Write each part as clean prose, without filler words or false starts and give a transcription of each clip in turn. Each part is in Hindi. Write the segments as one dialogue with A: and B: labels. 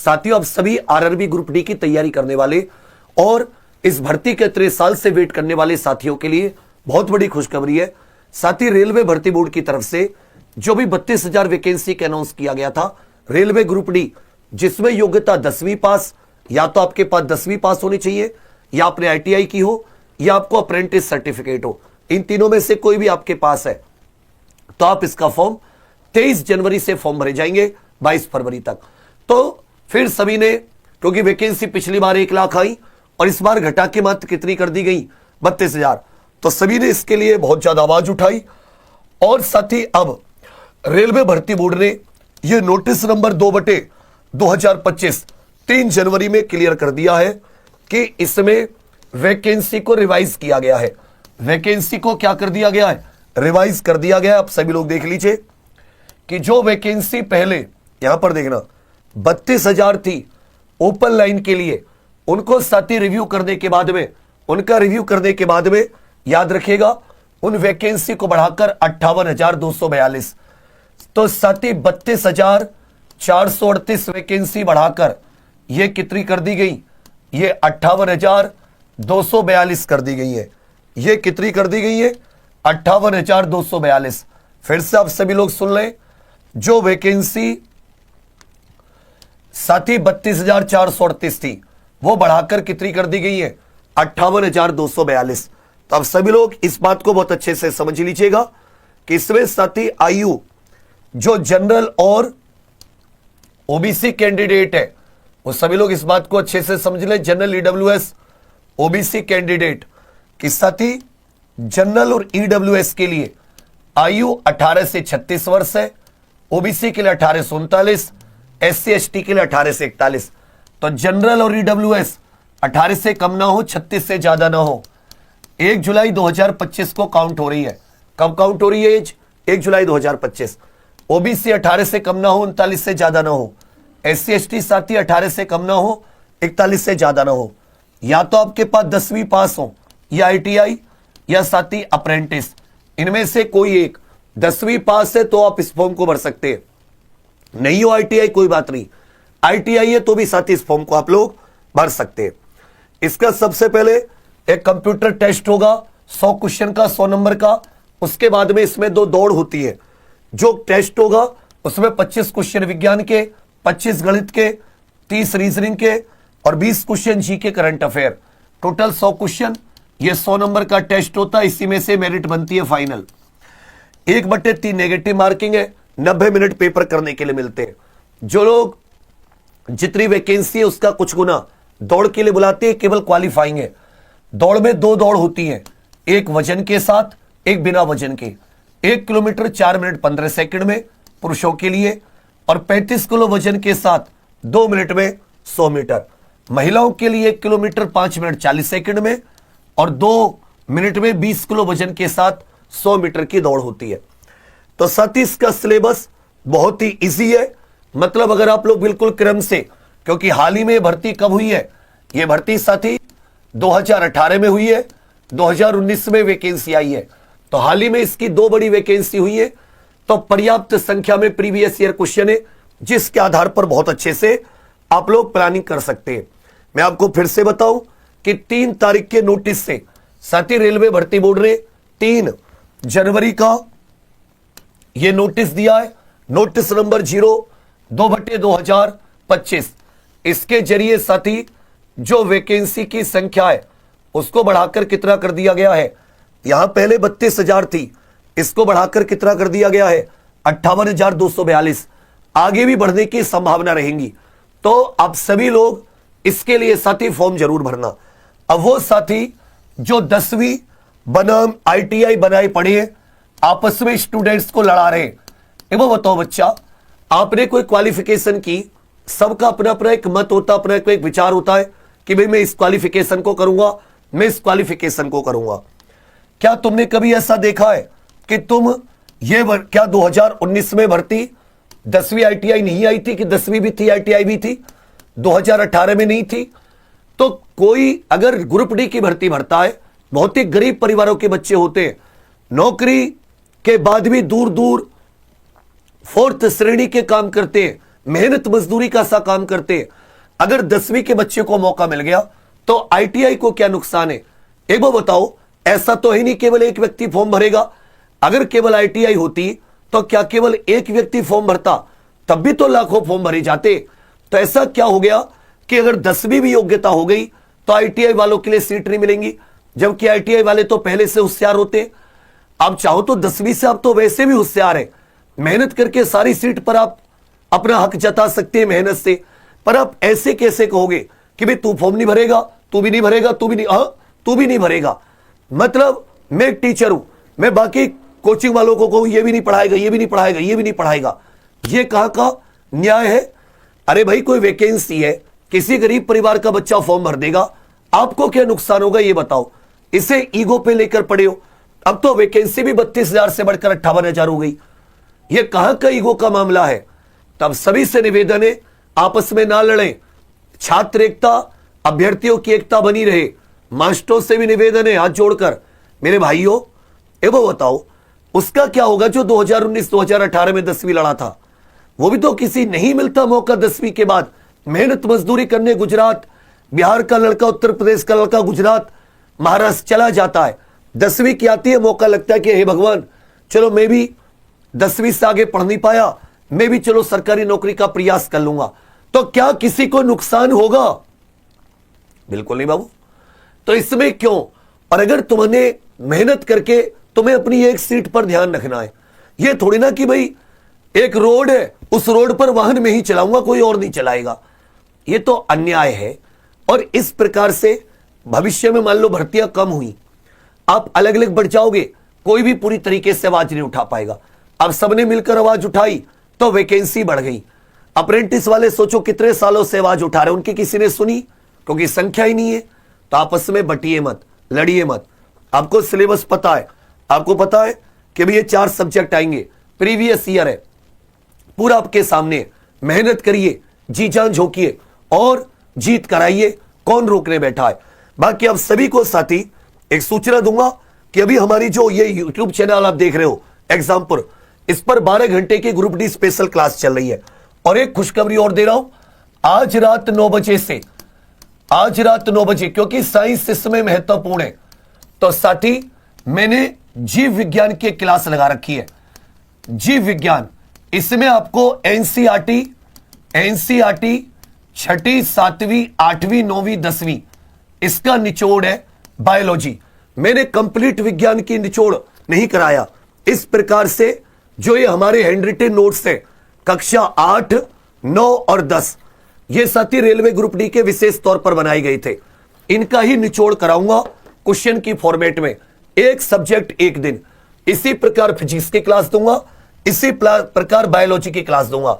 A: साथियों, अब सभी आरआरबी ग्रुप डी की तैयारी करने वाले और इस भर्ती के 3 साल से वेट करने वाले साथियों के लिए बहुत बड़ी खुशखबरी है। साथ ही रेलवे भर्ती बोर्ड की तरफ से जो भी 32,000 वैकेंसी का अनाउंस किया गया था रेलवे ग्रुप डी, जिसमें योग्यता 10वीं पास, या तो आपके पास 10वीं पास होनी चाहिए, या आपने आईटीआई की हो, या आपको अप्रेंटिस सर्टिफिकेट हो, इन तीनों में से कोई भी आपके पास है तो आप इसका फॉर्म 23 जनवरी से फॉर्म भरे जाएंगे 22 फरवरी तक। तो फिर सभी ने, क्योंकि वैकेंसी पिछली बार 1 लाख आई और इस बार घटा के मात्र कितनी कर दी गई, 32,000, तो सभी ने इसके लिए बहुत ज्यादा आवाज उठाई। और साथ ही अब रेलवे भर्ती बोर्ड ने यह नोटिस नंबर 2/2025 3 जनवरी में क्लियर कर दिया है कि इसमें वैकेंसी को रिवाइज किया गया है। वैकेंसी को क्या कर दिया गया है, रिवाइज कर दिया गया है। आप सभी लोग देख लीजिए कि जो वैकेंसी पहले यहां पर देखना 32,000 थी ओपन लाइन के लिए, उनको साथी रिव्यू करने के बाद में, उनका रिव्यू करने के बाद में याद रखिएगा उन वैकेंसी को बढ़ाकर 58,242, तो साथी 32,438 वैकेंसी बढ़ाकर यह कितनी कर दी गई, ये 58,242 कर दी गई है। ये कितनी कर दी गई है, 58,242। फिर से आप सभी लोग सुन लें, जो वैकेंसी साथी 32,438 थी वो बढ़ाकर कितनी कर दी गई है, 58,242। तो अब सभी लोग इस बात को बहुत अच्छे से समझ लीजिएगा कि इसमें साथी आयु जो जनरल और ओबीसी कैंडिडेट है, वो सभी लोग इस बात को अच्छे से समझ ले। जनरल, ईडब्ल्यूएस, ओबीसी कैंडिडेट कि साथी जनरल और ईडब्ल्यूएस के लिए आयु 18 से 36 वर्ष है, ओबीसी के लिए 18 से 39, एससी एसटी के लिए 18 से 41। तो जनरल और ईडब्ल्यूएस 18 से कम ना हो, 36 से ज्यादा ना हो। 1 जुलाई 2025 को काउंट हो रही है। कब काउंट हो रही है एज, 1 जुलाई 2025। ओबीसी 18 से कम ना हो, 39 से ज्यादा ना हो। एससी एसटी साथी 18 से कम ना हो, 41 से ज्यादा ना हो। या तो आपके पास 10वीं पास हो, या आईटीआई, या साथी अप्रेंटिस, इनमें से कोई एक। 10वीं पास है तो आप इस फॉर्म को भर सकते हैं, नहीं हो आईटीआई कोई बात नहीं, आईटीआई है तो भी साथी इस फॉर्म को आप लोग भर सकते हैं। इसका सबसे पहले एक कंप्यूटर टेस्ट होगा 100 क्वेश्चन का, 100 नंबर का। उसके बाद में इसमें 2 दौड़ होती है। जो टेस्ट होगा उसमें 25 क्वेश्चन विज्ञान के, 25 गणित के, 30 रीजनिंग के और 20 question GK current affair, total 100 question. ये 100 नंबर का टेस्ट होता है, इसी में से मेरिट बनती है फाइनल। 1/3 नेगेटिव मार्किंग है, 90 मिनट पेपर करने के लिए मिलते हैं। जो लोग जितनी वैकेंसी है उसका कुछ गुना दौड़ के लिए बुलाते हैं, केवल क्वालिफाइंग है। दौड़ में 2 दौड़ होती है, एक वजन के साथ, एक बिना वजन के। 1 किलोमीटर 4 मिनट 15 सेकंड में पुरुषों के लिए, और 35 किलो वजन के साथ 2 मिनट में 100 मीटर। महिलाओं के लिए 1 किलोमीटर 5 मिनट 40 सेकंड में, और 2 मिनट में 20 किलो वजन के साथ 100 मीटर की दौड़ होती है। तो साथ ही इसका सिलेबस बहुत ही इजी है। मतलब अगर आप लोग बिल्कुल क्रम से, क्योंकि हाल ही में भर्ती कब हुई है, यह भर्ती साथी 2018 में हुई है, 2019 में वैकेंसी आई है। तो हाल ही में इसकी 2 बड़ी वैकेंसी हुई है। तो पर्याप्त संख्या में प्रीवियस ईयर क्वेश्चन है, जिसके आधार पर बहुत अच्छे से आप लोग प्लानिंग कर सकते हैं। मैं आपको फिर से बताऊं कि 3 तारीख के नोटिस से साथी रेलवे भर्ती बोर्ड ने 3 जनवरी का यह नोटिस दिया है, नोटिस नंबर 02/2025। इसके जरिए साथी जो वैकेंसी की संख्या है उसको बढ़ाकर कितना कर दिया गया है, यहां पहले 32,000 थी, इसको बढ़ाकर कितना कर दिया गया है, 58,242। आगे भी बढ़ने की संभावना रहेंगी। तो आप सभी लोग इसके लिए साथी फॉर्म जरूर भरना। अब वो साथी जो 10वीं बनाम आईटीआई बनाए पड़े हैं, आपस में स्टूडेंट्स को लड़ा रहे हैं, वो बताओ बच्चा, आपने कोई क्वालिफिकेशन की, सबका अपना अपना एक मत होता, अपना एक विचार होता है कि भाई मैं इस क्वालिफिकेशन को करूंगा, मैं इस क्वालिफिकेशन को करूंगा। क्या तुमने कभी ऐसा देखा है कि तुम क्या 2019 में भर्ती 10वीं आईटीआई नहीं आई थी, कि 10वीं भी थी आईटीआई भी थी, 2018 में नहीं थी? तो कोई अगर ग्रुप डी की भर्ती भरता है, बहुत ही गरीब परिवारों के बच्चे होते हैं, नौकरी के बाद भी दूर दूर 4th श्रेणी के काम करते हैं, मेहनत मजदूरी का सा काम करते हैं। अगर 10वीं के बच्चे को मौका मिल गया तो आईटीआई को क्या नुकसान है? एक बार बताओ, ऐसा तो है नहीं केवल एक व्यक्ति फॉर्म भरेगा। अगर केवल आईटीआई होती तो क्या केवल एक व्यक्ति फॉर्म भरता? तब भी तो लाखों फॉर्म भरे जाते। तो ऐसा क्या हो गया कि अगर 10वीं भी योग्यता हो गई तो आईटीआई वालों के लिए सीट नहीं मिलेंगी, जबकि आईटीआई वाले तो पहले से होशियार होते। आप चाहो तो 10वीं से आप तो वैसे भी होशियार है, मेहनत करके सारी सीट पर आप अपना हक जता सकते हैं मेहनत से। पर आप ऐसे कैसे कहोगे कि भाई तू फॉर्म नहीं भरेगा, तू भी नहीं भरेगा, तू भी नहीं भरेगा। मतलब मैं एक टीचर हूं, मैं बाकी कोचिंग वालों को कहूं ये भी नहीं पढ़ाएगा, ये भी नहीं पढ़ाएगा, ये भी नहीं पढ़ाएगा, ये कहां का न्याय है? अरे भाई कोई वैकेंसी है, किसी गरीब परिवार का बच्चा फॉर्म भर देगा, आपको क्या नुकसान होगा ये बताओ? इसे ईगो पे लेकर पड़े हो। अब तो वैकेंसी भी 32,000 से बढ़कर 58,000 हो गई। ये कहां का ईगो का मामला है? तब सभी से निवेदन है, आपस में ना लड़ें, छात्र एकता, अभ्यर्थियों की एकता बनी रहे। मास्टरों से भी निवेदन है हाथ जोड़कर, मेरे भाइयों वो बताओ उसका क्या होगा जो 2019-2018 में 10वीं लड़ा था? वो भी तो किसी नहीं मिलता मौका 10वीं के बाद मेहनत मजदूरी करने गुजरात, बिहार का लड़का, उत्तर प्रदेश का लड़का गुजरात, महाराष्ट्र चला जाता है। 10वीं की आती है, मौका लगता है कि हे भगवान, चलो मैं भी 10वीं से आगे पढ़ नहीं पाया, मैं भी चलो सरकारी नौकरी का प्रयास कर लूंगा। तो क्या किसी को नुकसान होगा? बिल्कुल नहीं बाबू। तो इसमें क्यों? और अगर तुमने मेहनत करके तुम्हें अपनी एक सीट पर ध्यान रखना है, यह थोड़ी ना कि भाई एक रोड है, उस रोड पर वाहन में ही चलाऊंगा, कोई और नहीं चलाएगा। यह तो अन्याय है। और इस प्रकार से भविष्य में मान लो भर्तियां कम हुई, आप अलग अलग बढ़ जाओगे, कोई भी पूरी तरीके से आवाज नहीं उठा पाएगा। अब सबने मिलकर आवाज उठाई तो वैकेंसी बढ़ गई। अप्रेंटिस वाले सोचो कितने सालों से आवाज उठा रहे, उनकी किसी ने सुनी? क्योंकि संख्या ही नहीं है। तो आपस में बटिए मत, लड़िए मत। आपको सिलेबस पता है, आपको पता है कि भाई ये 4 सब्जेक्ट आएंगे, प्रीवियस ईयर है, पूरा आपके सामने। मेहनत करिए, जी जान झोंकिए और जीत कराइए, कौन रोकने बैठा है? बाकी आप सभी को साथी एक सूचना दूंगा कि अभी हमारी जो ये यूट्यूब चैनल आप देख रहे हो एग्जामपुर, इस पर 12 घंटे की ग्रुप डी स्पेशल क्लास चल रही है। और एक खुशखबरी और दे रहा हूं, आज रात 9 बजे से, आज रात 9 बजे, क्योंकि साइंस इस समय महत्वपूर्ण है, तो साथी मैंने जीव विज्ञान की क्लास लगा रखी है। जीव विज्ञान, इसमें आपको एनसीईआरटी 6ठी, 7वीं, 8वीं, 9वीं, 10वीं, इसका निचोड़ है बायोलॉजी। मैंने कंप्लीट विज्ञान की निचोड़ नहीं कराया। इस प्रकार से जो ये हमारे हैंडरिटन नोट्स है कक्षा 8, 9 और 10, ये साथी रेलवे ग्रुप डी के विशेष तौर पर बनाए गए थे। इनका ही निचोड़ कराऊंगा क्वेश्चन की फॉर्मेट में, एक सब्जेक्ट एक दिन। इसी प्रकार फिजिक्स की क्लास दूंगा, इसी प्रकार बायोलॉजी की क्लास दूंगा।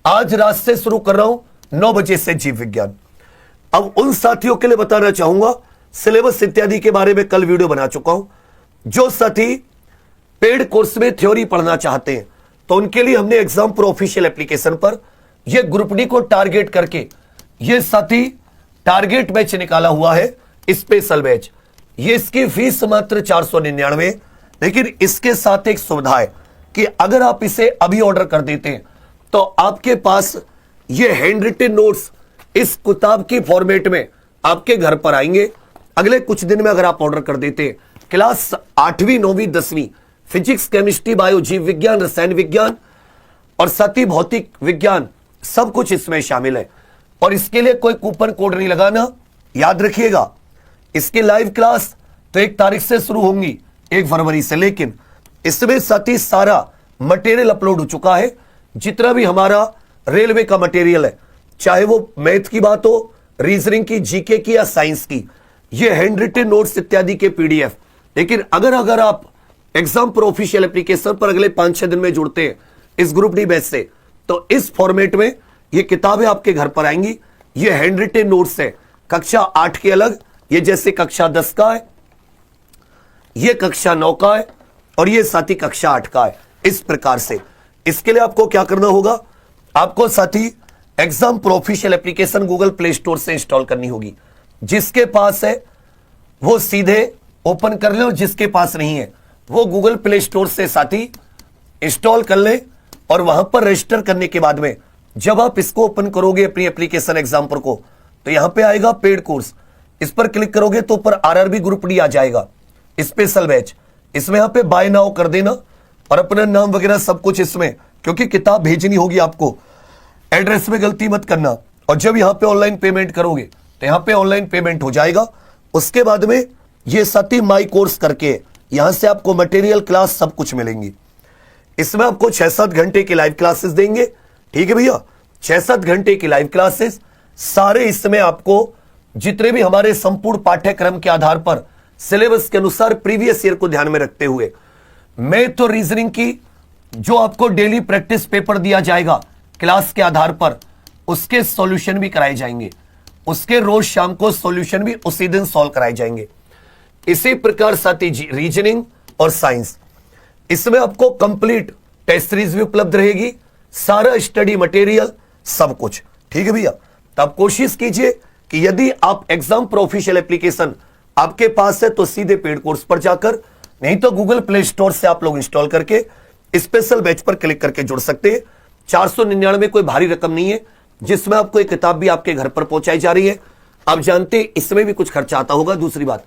A: आज रात से शुरू कर रहा हूं 9 बजे से जीव विज्ञान। अब उन साथियों के लिए बताना चाहूंगा, सिलेबस इत्यादि के बारे में कल वीडियो बना चुका हूं। जो साथी पेड कोर्स में थ्योरी पढ़ना चाहते हैं तो उनके लिए हमने एग्जाम प्रो ऑफिशियल एप्लीकेशन पर यह ग्रुप डी को टारगेट करके यह साथी टारगेट बैच निकाला हुआ है, स्पेशल बैच। ये इसकी फीस मात्र 499, लेकिन इसके साथ एक सुविधा है कि अगर आप इसे अभी ऑर्डर कर देते हैं तो आपके पास ये हैंड रिटन नोट्स इस किताब की फॉर्मेट में आपके घर पर आएंगे अगले कुछ दिन में। अगर आप ऑर्डर कर देते हैं, क्लास 8वीं, 9वीं, 10वीं, फिजिक्स, केमिस्ट्री, बायो, जीव विज्ञान, रसायन विज्ञान और साथ ही भौतिक विज्ञान, सब कुछ इसमें शामिल है। और इसके लिए कोई कूपन कोड नहीं लगाना, याद रखिएगा। इसकी लाइव क्लास तो 1 तारीख से शुरू होंगी, 1 फरवरी से, लेकिन इसमें साथ ही सारा मटेरियल अपलोड हो चुका है। जितना भी हमारा रेलवे का मटेरियल है, चाहे वो मैथ की बात हो, रीजनिंग की, जीके की या साइंस की, ये हैंड रिटन नोट्स इत्यादि के पीडीएफ। लेकिन अगर आप एग्जाम प्रो ऑफिशियल एप्लीकेशन पर अगले 5-6 दिन में जुड़ते हैं इस ग्रुप डी बैच से, तो इस फॉर्मेट में ये किताबें आपके घर पर आएंगी। ये हैंड रिटन नोट्स है, कक्षा 8 के अलग, ये जैसे कक्षा 10 का है, ये कक्षा 9 का है और ये साथी कक्षा 8 का है। इस प्रकार से इसके लिए आपको क्या करना होगा, आपको साथी exam pro official application Google play store से इंस्टॉल करनी होगी। जिसके पास है वो सीधे ओपन कर ले और जिसके पास नहीं है वो गूगल प्ले स्टोर से साथी इंस्टॉल कर ले और वहां पर रजिस्टर करने के बाद में जब आप इसको ओपन करोगे अपनी एप्लीकेशन एग्जाम्पल को, तो यहां पे आएगा पेड कोर्स, इस पर क्लिक करोगे तो ऊपर आरआरबी ग्रुप डी आ जाएगा, स्पेशल बैच। इसमें यहां पे बाय नाउ कर देना और अपना नाम वगैरह सब कुछ इसमें, क्योंकि किताब भेजनी होगी आपको, एड्रेस में गलती मत करना। और जब यहां पे ऑनलाइन पेमेंट करोगे तो यहां पे ऑनलाइन पेमेंट हो जाएगा। उसके बाद में ये सती माई कोर्स करके यहां से आपको मटेरियल क्लास सब कुछ मिलेंगी। इसमें आपको 6-7 घंटे की लाइव क्लासेस देंगे, ठीक है भैया, 6-7 घंटे की लाइव क्लासेस सारे। इसमें आपको जितने भी हमारे संपूर्ण पाठ्यक्रम के आधार पर सिलेबस के अनुसार प्रीवियस ईयर को ध्यान में रखते हुए मैथ और रीजनिंग की जो आपको डेली प्रैक्टिस पेपर दिया जाएगा क्लास के आधार पर, उसके सॉल्यूशन भी कराए जाएंगे, उसके रोज शाम को सॉल्यूशन भी उसी दिन सॉल्व कराए जाएंगे। इसी प्रकार साथ ही रीजनिंग और साइंस, इसमें आपको कंप्लीट टेस्ट सीरीज भी उपलब्ध रहेगी, सारा स्टडी मटेरियल सब कुछ, ठीक है भैया। तो आप कोशिश कीजिए कि यदि आप एग्जाम प्रो ऑफिशियल एप्लीकेशन आपके पास है तो सीधे पेड कोर्स पर जाकर, नहीं तो गूगल प्ले स्टोर से आप लोग इंस्टॉल करके स्पेशल बैच पर क्लिक करके जुड़ सकते हैं। 499 कोई भारी रकम नहीं है, जिसमें आपको एक किताब भी आपके घर पर पहुंचाई जा रही है। आप जानते हैं इसमें भी कुछ खर्चा आता होगा। दूसरी बात,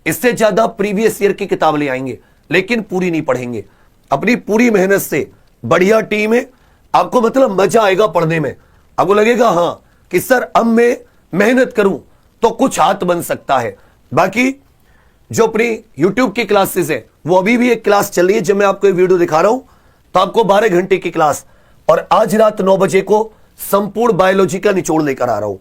A: इससे ज्यादा प्रीवियस ईयर की किताब ले आएंगे लेकिन पूरी नहीं पढ़ेंगे। अपनी पूरी मेहनत से बढ़िया टीम है, आपको मतलब मजा आएगा पढ़ने में। आपको लगेगा हाँ कि सर अब मैं मेहनत करूं तो कुछ हाथ बन सकता है। बाकी जो अपनी YouTube की क्लासेस है वो अभी भी एक क्लास चल रही है, जब मैं आपको एक वीडियो दिखा रहा हूं तो आपको 12 घंटे की क्लास, और आज रात 9 बजे को संपूर्ण बायोलॉजी का निचोड़ लेकर आ रहा हूं।